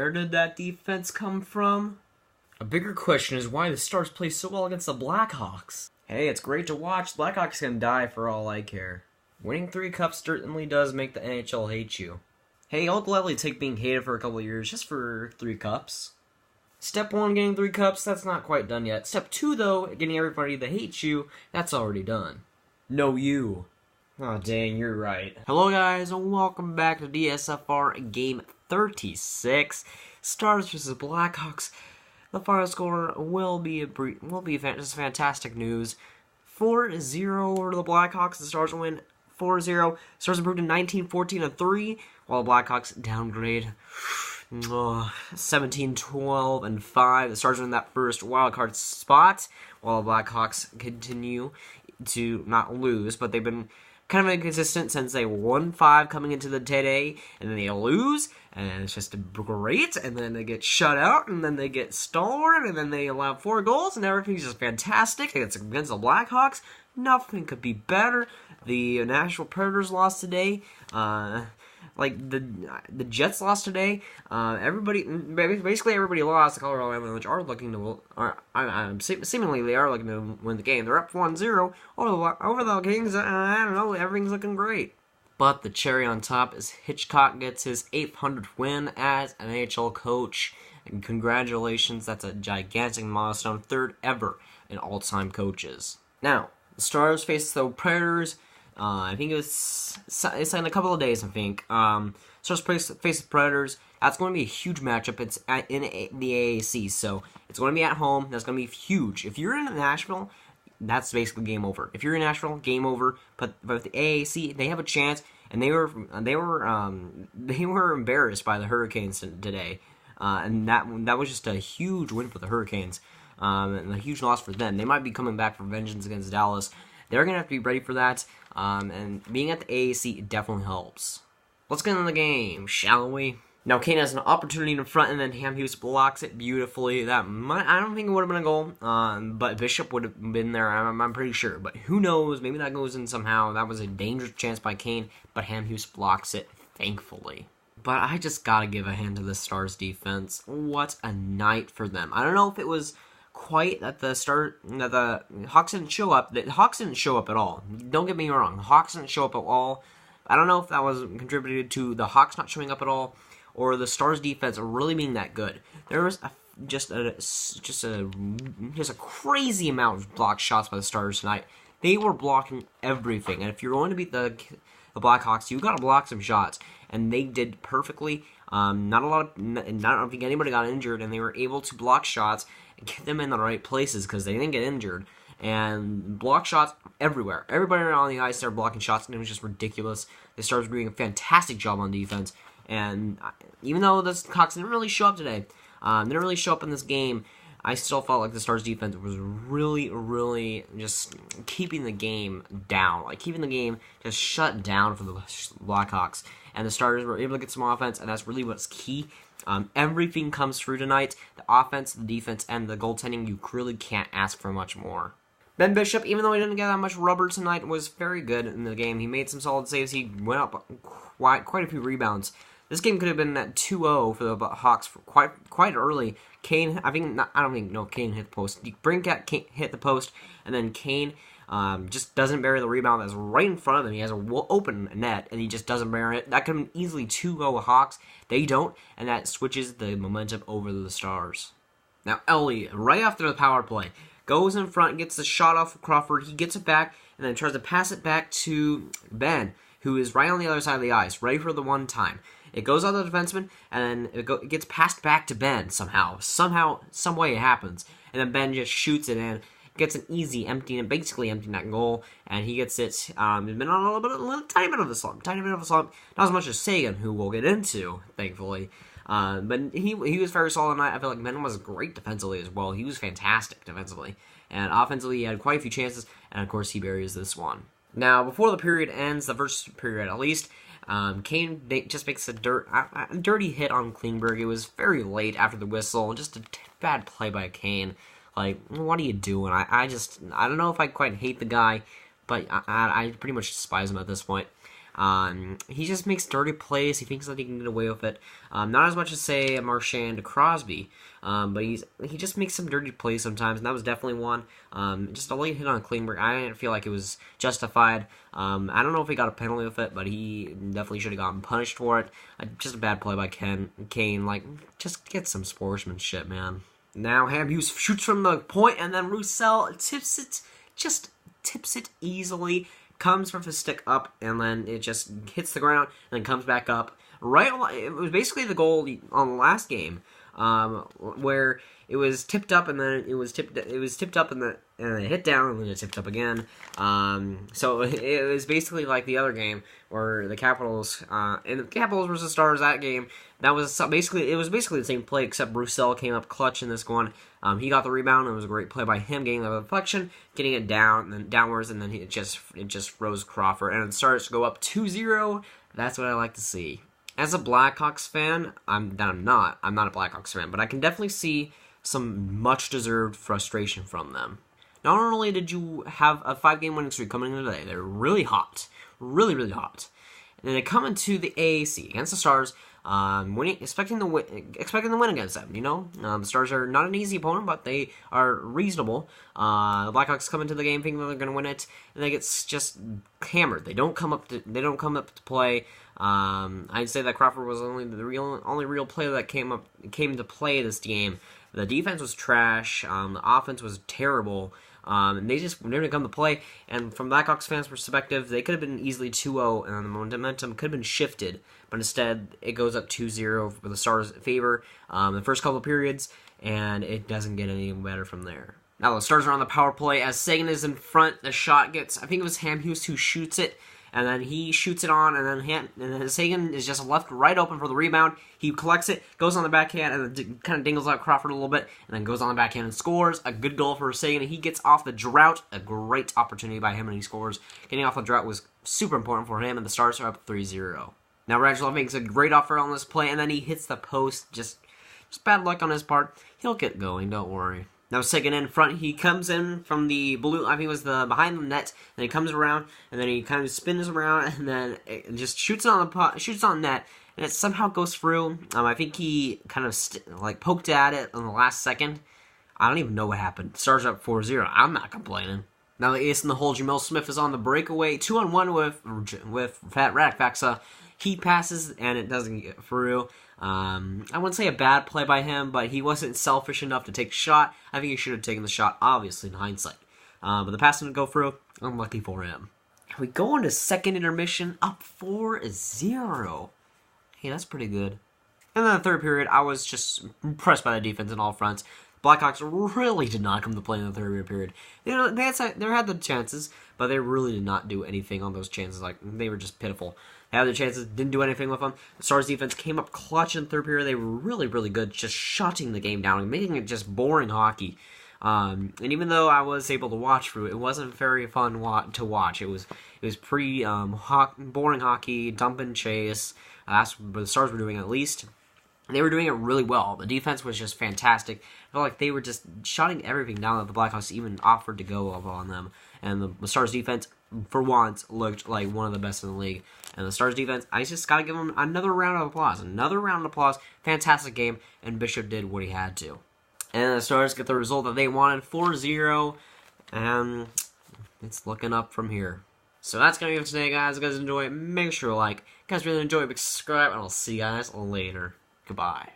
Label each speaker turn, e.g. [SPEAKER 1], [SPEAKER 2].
[SPEAKER 1] where did that defense come from? A bigger question is why the Stars play so well against the Blackhawks. Hey, it's great to watch. The Blackhawks can die for all I care. Winning 3 cups certainly does make the NHL hate you. Hey, I'll gladly take being hated for a couple of years just for 3 cups. Step 1, getting 3 cups, that's not quite done yet. Step 2, though, getting everybody that hates you, that's already done. No, you. Aw, dang, you're right. Hello, guys, and welcome back to DSFR Game 36. Stars vs. Blackhawks. The final score will be just fantastic news. 4-0 over the Blackhawks. The Stars will win 4-0. Stars improved to 19-14-3, while the Blackhawks downgrade 17-12-5. The Stars win that first wildcard spot, while the Blackhawks continue to not lose, but they've been kind of inconsistent since they won 5 coming into the today, and then they lose, and it's just great, and then they get shut out, and then they get stalwart, and then they allow 4 goals, and everything's just fantastic. It's against the Blackhawks. Nothing could be better. The Nashville Predators lost today. The Jets lost today. Basically everybody lost. The Colorado Avalanche are looking to, seemingly they are looking to win the game. They're up 1-0 over the Kings. I don't know, everything's looking great. But the cherry on top is Hitchcock gets his 800th win as an NHL coach. And congratulations, that's a gigantic milestone, 3rd ever in all-time coaches. Now, the Stars face the Predators. I think it's in a couple of days, I think. Stars face the Predators. That's going to be a huge matchup. It's in the AAC, so it's going to be at home. That's going to be huge. If you're in Nashville, that's basically game over. If you're in Nashville, game over. But with the AAC, they have a chance, and they were embarrassed by the Hurricanes today, and that was just a huge win for the Hurricanes, and a huge loss for them. They might be coming back for vengeance against Dallas. They're going to have to be ready for that, and being at the AAC definitely helps. Let's get into the game, shall we? Now, Kane has an opportunity in front, and then Ham Hughes blocks it beautifully. I don't think it would have been a goal, but Bishop would have been there, I'm pretty sure. But who knows, maybe that goes in somehow. That was a dangerous chance by Kane, but Ham Hughes blocks it, thankfully. But I just gotta give a hand to the Stars defense. What a night for them. I don't know if it was quite at the start that the Hawks didn't show up. The Hawks didn't show up at all. Don't get me wrong. The Hawks didn't show up at all. I don't know if that was contributed to the Hawks not showing up at all or the Stars defense really being that good. There was just a crazy amount of blocked shots by the Stars tonight. They were blocking everything. And if you're going to beat the Blackhawks, you got to block some shots, and they did perfectly. I don't think anybody got injured, and they were able to block shots and get them in the right places because they didn't get injured. And block shots everywhere. Everybody around the ice started blocking shots, and it was just ridiculous. The Stars were doing a fantastic job on defense, and even though the Hawks didn't really show up today, didn't really show up in this game, I still felt like the Stars defense was really, really just keeping the game down. Like, keeping the game just shut down for the Blackhawks. And the Stars were able to get some offense, and that's really what's key. Everything comes through tonight. The offense, the defense, and the goaltending. You really can't ask for much more. Ben Bishop, even though he didn't get that much rubber tonight, was very good in the game. He made some solid saves. He went up quite a few rebounds. This game could have been at 2-0 for the Hawks quite early. Kane, Kane hit the post. Brinkat hit the post, and then Kane just doesn't bury the rebound that's right in front of him. He has an open net, and he just doesn't bury it. That could have been easily 2-0 Hawks. They don't, and that switches the momentum over to the Stars. Now, Ellie, right after the power play, goes in front, gets the shot off of Crawford. He gets it back, and then tries to pass it back to Ben, who is right on the other side of the ice, ready for the one time. It goes on the defenseman, and then it gets passed back to Ben somehow. Some way it happens. And then Ben just shoots it in, gets an easy basically empty net goal, and he gets it. He's been on a tiny bit of a slump. Not as much as Sagan, who we'll get into, thankfully. But he was very solid tonight. I feel like Ben was great defensively as well. He was fantastic defensively. And offensively, he had quite a few chances, and of course, he buries this one. Now, before the period ends, the first period at least, Kane just makes a dirty hit on Klingberg. It was very late after the whistle. Just a bad play by Kane. Like, what are you doing? I don't know if I quite hate the guy, but I pretty much despise him at this point. He just makes dirty plays. He thinks that he can get away with it. Not as much as, say, Marchand Crosby, but he just makes some dirty plays sometimes, and that was definitely one. Just a late hit on Klingberg. I didn't feel like it was justified. I don't know if he got a penalty with it, but he definitely should have gotten punished for it. Just a bad play by Kane. Like, just get some sportsmanship, man. Now Hughes shoots from the point, and then Roussel tips it easily. Comes from his stick up, and then it just hits the ground, and then comes back up. It was basically the goal on the last game, where it was tipped up, and then it was tipped up, and then it hit down, and then it tipped up again. So it was basically like the other game, where the Capitals, and the Capitals versus Stars, that game, it was basically the same play, except Roussel came up clutch in this one. He got the rebound. It was a great play by him, getting the deflection, getting it down, and then downwards, and then it just rose Crawford, and it starts to go up 2-0. That's what I like to see. As a Blackhawks fan, I'm not a Blackhawks fan, but I can definitely see some much-deserved frustration from them. Not only did you have a 5-game winning streak coming in today, they're really hot, really, really hot. And then they come into the AAC against the Stars, expecting to win against them. You know, the Stars are not an easy opponent, but they are reasonable. The Blackhawks come into the game thinking they're going to win it, and they get just hammered. They don't come up to play. I'd say that Crawford was only the only real player that came to play this game. The defense was trash. The offense was terrible. And they didn't come to play. And from Blackhawks fans' perspective, they could have been easily 2-0, and the momentum could have been shifted. But instead, it goes up 2-0 for the Stars' favor the first couple of periods, and it doesn't get any better from there. Now the Stars are on the power play as Sagan is in front. The shot gets, I think it was Hughes who shoots it. And then he shoots it on, and then Sagan is just left right open for the rebound. He collects it, goes on the backhand, and then kind of dingles out Crawford a little bit, and then goes on the backhand and scores. A good goal for Sagan, and he gets off the drought. A great opportunity by him, and he scores. Getting off the drought was super important for him, and the Stars are up 3-0. Now Radulov makes a great offer on this play, and then he hits the post. Just bad luck on his part. He'll get going, don't worry. Now Sagan in front, he comes in from the blue, I think it was the behind the net, and he comes around, and then he kind of spins around, and then it just shoots on net, and it somehow goes through. I think he kind of poked at it in the last second. I don't even know what happened. Stars up 4-0. I'm not complaining. Now the ace in the hole, Jamil Smith, is on the breakaway, 2-on-1 with Fat Radek. He passes, and it doesn't get through. I wouldn't say a bad play by him, but he wasn't selfish enough to take a shot. I think he should have taken the shot, obviously, in hindsight. But the pass didn't go through. Unlucky for him. We go into second intermission, up 4-0. Hey, that's pretty good. And then the third period, I was just impressed by the defense on all fronts. Blackhawks really did not come to play in the third period. They had the chances, but they really did not do anything on those chances. Like, they were just pitiful. They had their chances, didn't do anything with them. The Stars defense came up clutch in the third period. They were really, really good, just shutting the game down and making it just boring hockey. And even though I was able to watch through it, it wasn't very fun to watch. It was pretty boring hockey, dump and chase. That's what the Stars were doing, at least. And they were doing it really well. The defense was just fantastic. I felt like they were just shutting everything down that the Blackhawks even offered to go up on them. And the Stars defense, for once, looked like one of the best in the league. And the Stars defense, I just got to give them another round of applause. Another round of applause. Fantastic game. And Bishop did what he had to. And the Stars get the result that they wanted, 4-0. And it's looking up from here. So that's going to be it for today, guys. If you guys enjoy it, make sure to like. If you guys really enjoy it, subscribe. And I'll see you guys later. Goodbye.